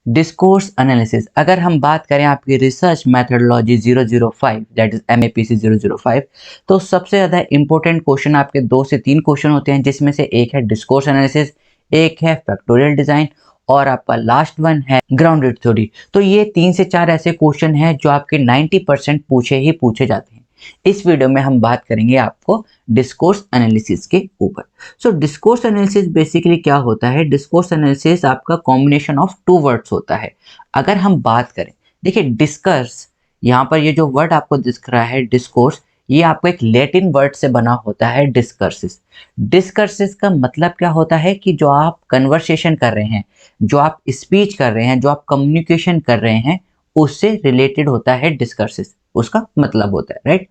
Discourse analysis, अगर हम बात करें आपकी research methodology 005 that is MAPC 005, तो सबसे ज़्यादा इंपॉर्टेंट क्वेश्चन आपके 2 से 3 क्वेश्चन होते हैं, जिसमें से एक है डिस्कोर्स एनालिसिस, एक है फैक्टोरियल डिज़ाइन और आपका लास्ट वन है ग्राउंडेड थ्योरी। तो ये 3 से 4 ऐसे क्वेश्चन हैं जो आपके 90% पूछे जाते हैं। इस वीडियो में हम बात करेंगे आपको डिस्कोर्स एनालिसिस के ऊपर। सो डिस्कोर्स एनालिसिस बेसिकली क्या होता है? डिस्कोर्स एनालिसिस आपका कॉम्बिनेशन ऑफ 2 वर्ड्स होता है। अगर हम बात करें, देखिए डिस्कर्स, यहाँ पर ये जो वर्ड आपको दिख रहा है डिस्कोर्स, ये आपको एक लैटिन वर्ड से बना होता है डिस्कर्सिस। डिस्कर्सिस का मतलब क्या होता है कि जो आप कन्वर्सेशन कर रहे हैं, जो आप स्पीच कर रहे हैं, जो आप कम्युनिकेशन कर रहे हैं, उससे रिलेटेड होता है डिस्कर्सिस, उसका मतलब होता है, राइट।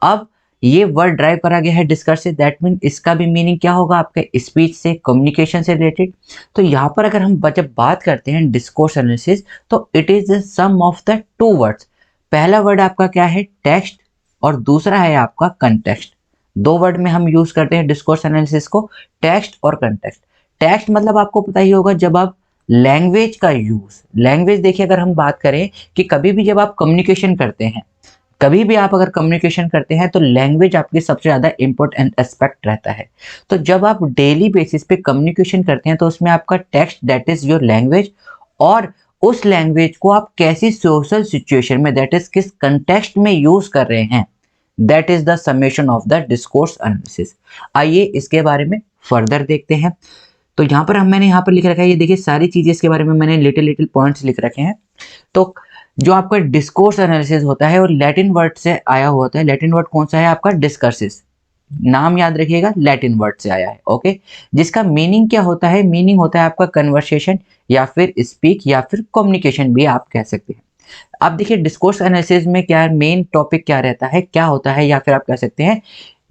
अब ये वर्ड ड्राइव करा गया है डिस्कर्सिव, दैट मीन इसका भी मीनिंग क्या होगा? आपके स्पीच से, कम्युनिकेशन से रिलेटेड। तो यहाँ पर अगर हम जब बात करते हैं डिस्कोर्स एनालिसिस, तो it is the sum of the 2 words. पहला वर्ड आपका क्या है? टेक्स्ट, और दूसरा है आपका कंटेक्स्ट। 2 वर्ड में हम यूज करते हैं डिस्कोर्स एनालिसिस को, टेक्स्ट और कंटेक्स्ट। टेक्स्ट मतलब आपको पता ही होगा, जब आप लैंग्वेज का यूज, लैंग्वेज देखिए अगर हम बात करें कि कभी भी जब आप कम्युनिकेशन करते हैं, कभी भी आप अगर कम्युनिकेशन करते हैं, तो लैंग्वेज आपकी सबसे ज़्यादा इंपॉर्टेंट एस्पेक्ट रहता है। तो जब आप डेली बेसिस पे कम्युनिकेशन करते हैं, तो उसमें आपका text that is your language, और उस लैंग्वेज को आप कैसी सोशल सिचुएशन में, दैट इज किस कंटेक्स्ट में यूज कर रहे हैं, that is the summation of the discourse analysis. आइए इसके बारे में फर्दर देखते हैं। तो यहाँ पर मैंने यहाँ पर लिख रखा है, ये देखिए सारी चीजें इसके बारे में मैंने लिटिल पॉइंट्स लिख रखे हैं। तो जो आपका डिस्कोर्स एनालिसिस होता है, वो लैटिन वर्ड से आया हुआ होता है। लैटिन वर्ड कौन सा है? आपका डिस्कर्सिस। नाम याद रखिएगा, लैटिन वर्ड से आया है, ओके। जिसका मीनिंग क्या होता है? मीनिंग होता है आपका कन्वर्सेशन, या फिर स्पीक, या फिर कम्युनिकेशन भी आप कह सकते हैं। अब देखिए डिस्कोर्स एनालिसिस में क्या मेन टॉपिक क्या रहता है, क्या होता है, या फिर आप कह सकते हैं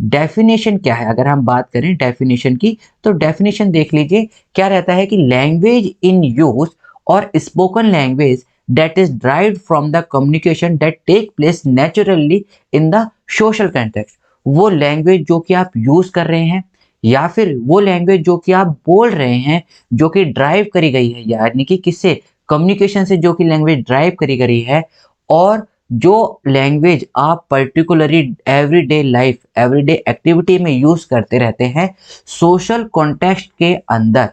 डेफिनेशन क्या है। अगर हम बात करें डेफिनेशन की, तो डेफिनेशन देख लीजिए क्या रहता है कि लैंग्वेज इन यूज और spoken language that is derived from the communication that take place naturally in the social context। वो लैंग्वेज जो कि आप यूज कर रहे हैं, या फिर वो लैंग्वेज जो कि आप बोल रहे हैं, जो कि ड्राइव करी गई है, यानी कि किससे? कम्युनिकेशन से जो कि लैंग्वेज ड्राइव करी गई है, और जो लैंग्वेज आप particularly everyday life, everyday activity में यूज करते रहते हैं, सोशल कॉन्टेक्स्ट के अंदर,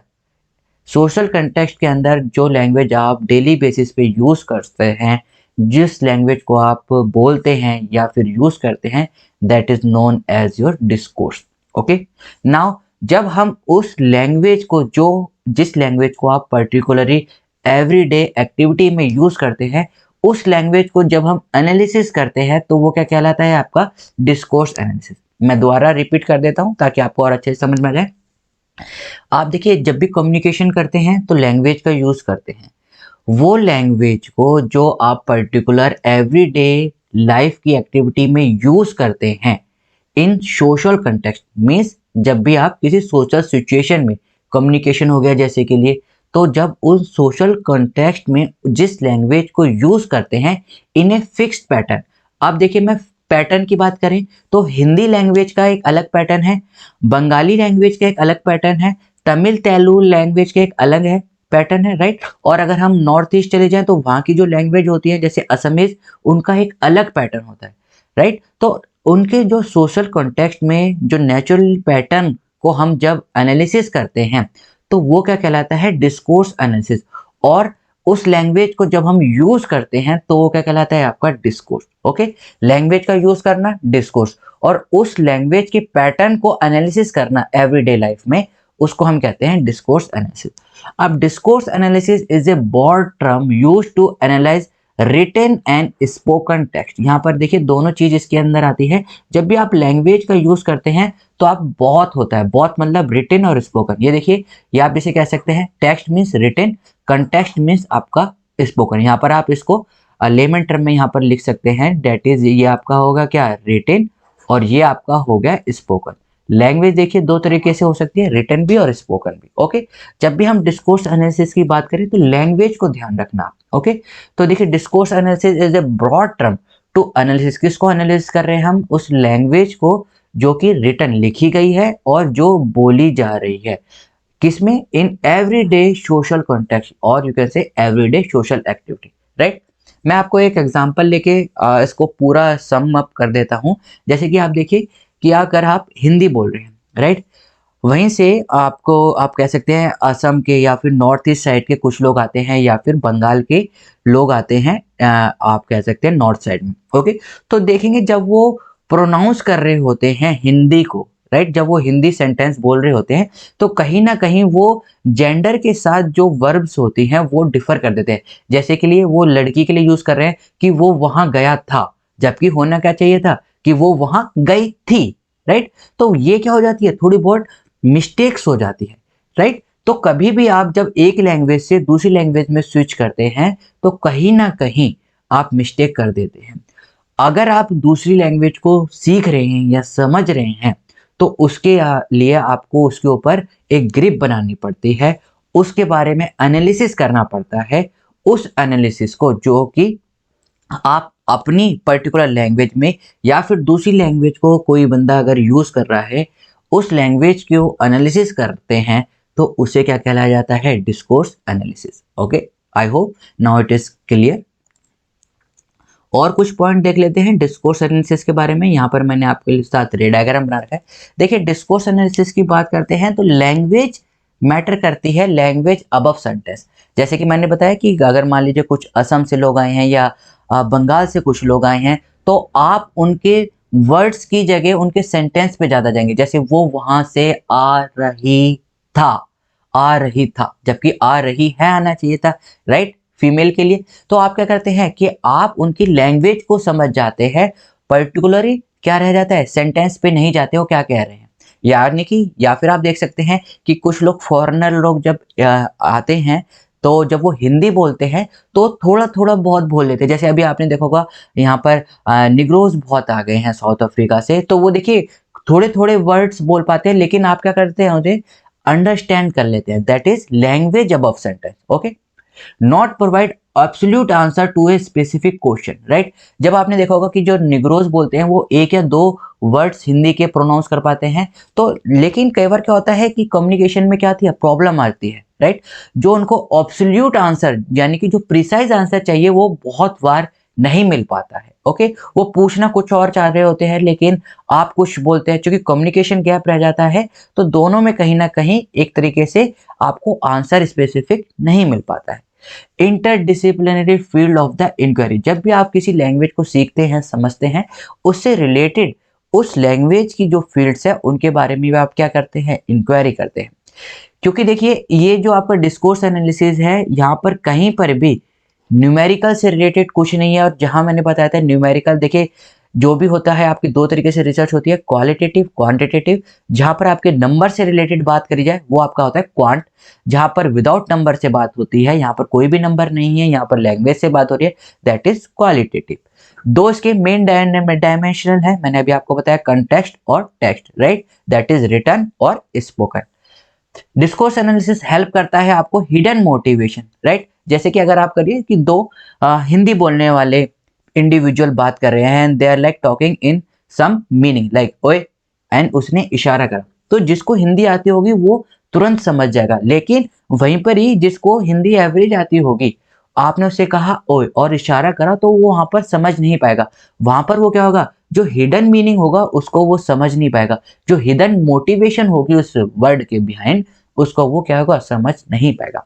सोशल कंटेक्स्ट के अंदर जो लैंग्वेज आप डेली बेसिस पे यूज़ करते हैं, जिस लैंग्वेज को आप बोलते हैं या फिर यूज़ करते हैं, that is known as your discourse, okay. Now जब हम उस लैंग्वेज को, जो जिस लैंग्वेज को आप पर्टिकुलरली एवरीडे एक्टिविटी में यूज़ करते हैं, उस लैंग्वेज को जब हम एनालिसिस करते हैं, तो वो क्या कहलाता है? आपका डिस्कोर्स एनालिसिस। मैं दोबारा रिपीट कर देता हूँ ताकि आपको और अच्छे से समझ में आ जाए। आप देखिए जब भी कम्युनिकेशन करते हैं, तो लैंग्वेज का यूज़ करते हैं। वो लैंग्वेज को जो आप पर्टिकुलर एवरीडे लाइफ की एक्टिविटी में यूज़ करते हैं, इन सोशल कंटेक्स्ट मीन्स जब भी आप किसी सोशल सिचुएशन में, कम्युनिकेशन हो गया जैसे के लिए, तो जब उस सोशल कंटेक्स्ट में जिस लैंग्वेज को यूज़ करते हैं इन ए फिक्स्ड पैटर्न। अब देखिए मैं पैटर्न की बात करें, तो हिंदी लैंग्वेज का एक अलग पैटर्न है, बंगाली लैंग्वेज का एक अलग पैटर्न है, तमिल तेलुगु लैंग्वेज का एक अलग है पैटर्न है, राइट। और अगर हम नॉर्थ ईस्ट चले जाएं, तो वहाँ की जो लैंग्वेज होती है जैसे असमीज, उनका एक अलग पैटर्न होता है, राइट। तो उनके जो सोशल कॉन्टेक्स्ट में जो नेचुरल पैटर्न को हम जब एनालिसिस करते हैं, तो वो क्या कहलाता है? Discourse analysis. और उस लैंग्वेज को जब हम यूज करते हैं, तो वो क्या कहलाता है? आपका डिस्कोर्स, ओके। लैंग्वेज का यूज करना डिस्कोर्स, और उस लैंग्वेज के पैटर्न को एनालिसिस करना एवरीडे लाइफ में, उसको हम कहते हैं डिस्कोर्स एनालिसिस। अब discourse analysis is a broad term used to analyse written and spoken text. यहाँ पर देखिए दोनों चीज इसके अंदर आती है। जब भी आप लैंग्वेज का यूज करते हैं, तो आप बहुत होता है, बहुत मतलब रिटन और स्पोकन। ये देखिए, ये आप इसे कह सकते हैं text means written, context means आपका स्पोकन। यहाँ पर आप इसको लेमन टर्म में यहाँ पर लिख सकते हैं, डेट इज ये आपका होगा क्या? रिटन, और ये आपका हो गया स्पोकन। लैंग्वेज देखिए 2 तरीके से हो सकती है, रिटन भी और स्पोकन भी, ओके। जब भी हम डिस्कोर्स एनालिसिस की बात करें, तो लैंग्वेज को ध्यान रखना, ओके। तो देखिए discourse analysis is a broad term to analysis. किसको एनालिसिस कर रहे हैं हम? उस लैंग्वेज को जो कि रिटन लिखी गई है और जो बोली जा रही है। किसमें? इन एवरीडे सोशल कॉन्टेक्स्ट और you can say everyday social activity, right. मैं आपको एक एग्जांपल लेके इसको पूरा सम अप कर देता हूँ। जैसे कि आप देखिए कि अगर आप हिंदी बोल रहे हैं, राइट, वहीं से आपको आप कह सकते हैं असम के या फिर नॉर्थ ईस्ट साइड के कुछ लोग आते हैं या फिर बंगाल के लोग आते हैं, आप कह सकते हैं नॉर्थ साइड में, ओके। तो देखेंगे जब वो प्रोनाउंस कर रहे होते हैं हिंदी को, राइट, जब वो हिंदी सेंटेंस बोल रहे होते हैं तो कहीं ना कहीं वो जेंडर के साथ जो वर्ब्स होती हैं वो डिफर कर देते हैं। जैसे के लिए वो लड़की के लिए यूज कर रहे हैं कि वो वहां गया था, जबकि होना क्या चाहिए था कि वो वहां गई थी, राइट। तो ये क्या हो जाती है, थोड़ी बहुत मिस्टेक्स हो जाती है, राइट। तो कभी भी आप जब एक लैंग्वेज से दूसरी लैंग्वेज में स्विच करते हैं तो कहीं ना कहीं आप मिस्टेक कर देते हैं। अगर आप दूसरी लैंग्वेज को सीख रहे हैं या समझ रहे हैं तो उसके लिए आपको उसके ऊपर एक ग्रिप बनानी पड़ती है, उसके बारे में एनालिसिस करना पड़ता है। उस एनालिसिस को जो कि आप अपनी पर्टिकुलर लैंग्वेज में या फिर दूसरी लैंग्वेज को कोई बंदा अगर यूज कर रहा है, उस लैंग्वेज को एनालिसिस करते हैं तो उसे क्या कहलाया जाता है, discourse analysis. Okay, I hope now it is clear. और कुछ पॉइंट देख लेते हैं डिस्कोर्स एनालिसिस के बारे में। यहाँ पर मैंने आपके साथ रे डायग्राम बना रखा है। देखिए डिस्कोर्स एनालिसिस की बात करते हैं तो लैंग्वेज मैटर करती है, लैंग्वेज अबव सेंटेंस। जैसे कि मैंने बताया कि अगर मान लीजिए कुछ असम से लोग आए हैं या बंगाल से कुछ लोग आए हैं तो आप उनके वर्ड्स की जगह उनके सेंटेंस पे ज़्यादा जाएंगे। जैसे वो वहां से आ रही था, आ रही था, जबकि आ रही है आना चाहिए था, राइट, फीमेल के लिए। तो आप क्या करते हैं कि आप उनकी लैंग्वेज को समझ जाते हैं, पर्टिकुलरली क्या रह जाता है, सेंटेंस पे नहीं जाते हो क्या कह रहे हैं, यानी कि या फिर आप देख सकते हैं कि कुछ लोग फॉरेनर लोग जब आते हैं तो जब वो हिंदी बोलते हैं तो थोड़ा थोड़ा बहुत बोल लेते हैं। जैसे अभी आपने देखा होगा यहाँ पर निग्रोज बहुत आ गए हैं साउथ अफ्रीका से, तो वो देखिए थोड़े थोड़े वर्ड्स बोल पाते हैं लेकिन आप क्या करते हैं, उन्हें अंडरस्टैंड कर लेते हैं। That is language above sentence. Okay, not provide absolute answer to a specific question, right. जब आपने देखा होगा कि जो निग्रोज बोलते हैं वो एक या दो वर्ड्स हिंदी के प्रोनाउंस कर पाते हैं, तो लेकिन कई बार क्या होता है कि कम्युनिकेशन में क्या आती है, प्रॉब्लम आती है, राइट। जो उनको एब्सोल्यूट आंसर यानी कि जो प्रिसाइज आंसर चाहिए वो बहुत बार नहीं मिल पाता है। ओके, वो पूछना कुछ और चाह रहे होते हैं लेकिन आप कुछ बोलते हैं, क्योंकि कम्युनिकेशन गैप रह जाता है तो दोनों में कहीं ना कहीं एक तरीके से आपको आंसर स्पेसिफिक नहीं मिल पाता है। Interdisciplinary field of the inquiry, जब भी आप किसी लैंग्वेज को सीखते हैं समझते हैं, उससे रिलेटेड उस लैंग्वेज की जो फील्ड्स है उनके बारे में भी आप क्या करते हैं, इंक्वायरी करते हैं। क्योंकि देखिए ये जो आपका डिस्कोर्स एनालिसिस है यहाँ पर कहीं पर भी न्यूमेरिकल से रिलेटेड कुछ नहीं है। और जहां मैंने बताया था न्यूमेरिकल, देखिए जो भी होता है आपकी दो तरीके से रिसर्च होती है, क्वालिटेटिव, क्वांटिटेटिव। जहां पर आपके नंबर से रिलेटेड बात करी जाए वो आपका होता है क्वांट। जहां पर विदाउट नंबर से बात होती है, यहाँ पर कोई भी नंबर नहीं है, यहाँ पर लैंग्वेज से बात हो रही है, दैट इज क्वालिटेटिव। दो इसके मेन डायमेंशनल है, मैंने अभी आपको बताया, कंटेक्स्ट और text, right, that is written और स्पोकन। डिस्कोर्स एनालिसिस हेल्प करता है आपको हिडन मोटिवेशन, राइट। जैसे कि अगर आप करिए कि दो हिंदी बोलने वाले इंडिविजुअल बात कर रहे हैं, they are like talking in some meaning like ओए, एंड उसने इशारा करा, तो जिसको हिंदी आती होगी वो तुरंत समझ जाएगा। लेकिन वहीं पर ही जिसको हिंदी एवरेज आती होगी, आपने उससे कहा ओए और इशारा करा तो वो वहां पर समझ नहीं पाएगा। वहां पर वो क्या होगा, जो हिडन मीनिंग होगा उसको वो समझ नहीं पाएगा, जो हिडन मोटिवेशन होगी उस वर्ड के बिहाइंड उसको वो क्या होगा, समझ नहीं पाएगा।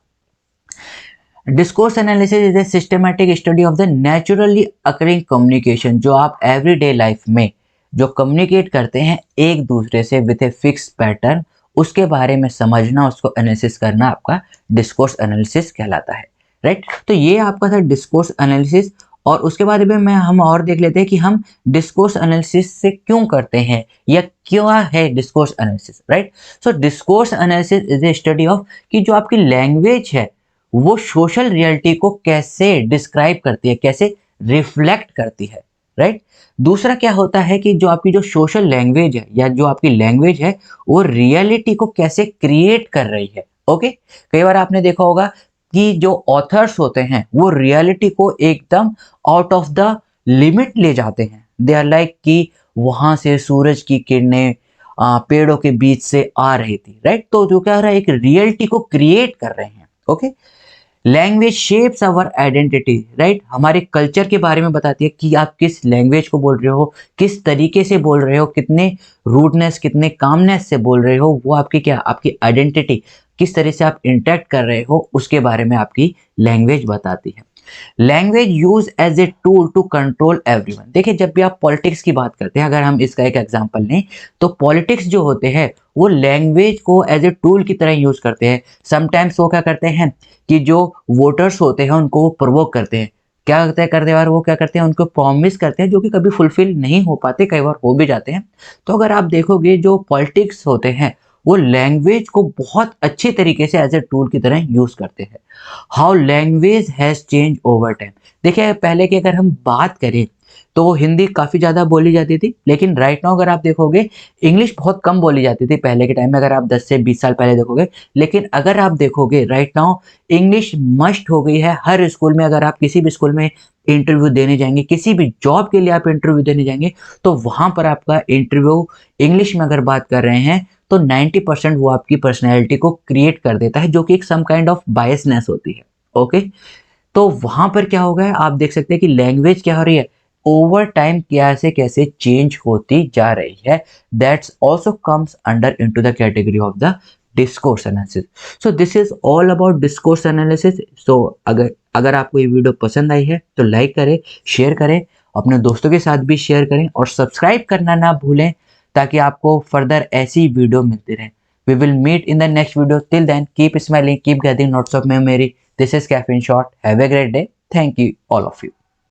Discourse analysis is A systematic study of the naturally occurring communication, जो आप एवरीडे लाइफ में जो कम्युनिकेट करते हैं एक दूसरे से विथ ए फिक्स पैटर्न, उसके बारे में समझना, उसको एनालिसिस करना आपका डिस्कोर्स एनालिसिस कहलाता है, राइट। तो ये आपका था डिस्कोर्स एनालिसिस। और उसके बाद में हम और देख लेते हैं कि हम डिस्कोर्स एनालिसिस से क्यों करते हैं या क्या है discourse analysis, right. So discourse analysis is A study of कि जो आपकी लैंग्वेज है वो सोशल रियलिटी को कैसे डिस्क्राइब करती है, कैसे रिफ्लेक्ट करती है, राइट। दूसरा क्या होता है कि जो आपकी जो सोशल लैंग्वेज है या जो आपकी लैंग्वेज है वो रियलिटी को कैसे क्रिएट कर रही है। ओके, कई बार आपने देखा होगा कि जो ऑथर्स होते हैं वो रियलिटी को एकदम आउट ऑफ द लिमिट ले जाते हैं। दे आर लाइक कि वहां से सूरज की किरणें पेड़ों के बीच से आ रही थी, राइट। तो जो क्या हो रहा है, एक रियलिटी को क्रिएट कर रहे हैं। Okay, language shapes our identity, right, हमारे कल्चर के बारे में बताती है कि आप किस लैंग्वेज को बोल रहे हो, किस तरीके से बोल रहे हो, कितने रूडनेस कितने कामनेस से बोल रहे हो, वो आपकी क्या, आपकी आइडेंटिटी, किस तरह से आप इंटरेक्ट कर रहे हो, उसके बारे में आपकी लैंग्वेज बताती है। Language use as a tool to control everyone. देखिए, जब भी आप पॉलिटिक्स की बात करते हैं, अगर हम इसका एक एग्जांपल लें, तो पॉलिटिक्स जो होते हैं वो लैंग्वेज को एज ए टूल की तरह यूज करते हैं। समटाइम्स वो क्या करते हैं कि जो वोटर्स होते हैं उनको वो प्रोवोक करते हैं, क्या करते हैं, और वो क्या करते हैं, उनको प्रॉमिस करते हैं जो कि कभी फुलफिल नहीं हो पाते, कई बार हो भी जाते हैं। तो अगर आप देखोगे, जो पॉलिटिक्स होते हैं वो लैंग्वेज को बहुत अच्छे तरीके से एज ए टूल की तरह यूज करते हैं। How language has change over time. देखिए, पहले की अगर हम बात करें तो हिंदी काफ़ी ज़्यादा बोली जाती थी, लेकिन राइट नाउ अगर आप देखोगे, इंग्लिश बहुत कम बोली जाती थी पहले के टाइम में, अगर आप 10 से 20 साल पहले देखोगे। लेकिन अगर आप देखोगे राइट नाउ, इंग्लिश मस्ट हो गई है हर स्कूल में। अगर आप किसी भी स्कूल में इंटरव्यू देने जाएंगे, किसी भी जॉब के लिए आप इंटरव्यू देने जाएंगे, तो वहाँ पर आपका इंटरव्यू इंग्लिश में अगर बात कर रहे हैं तो 90% वो आपकी पर्सनैलिटी को क्रिएट कर देता है, जो कि एक सम काइंड ऑफ बायसनेस होती है। ओके, तो वहां पर क्या हो गया है, आप देख सकते हैं कि लैंग्वेज क्या हो रही है, ओवर टाइम कैसे कैसे चेंज होती जा रही है। That's also comes under into the category of the discourse analysis. So this is all about discourse analysis. So अगर अगर आपको ये वीडियो पसंद आई है तो लाइक करें, शेयर करें, अपने दोस्तों के साथ भी शेयर करें, और सब्सक्राइब करना ना भूलें, ताकि आपको फर्दर ऐसी वीडियो मिलती रहे। We will meet in the next video. Till then, keep smiling, keep getting lots of memory. This is Caffeine Shot. Have a great day. Thank you, all of you.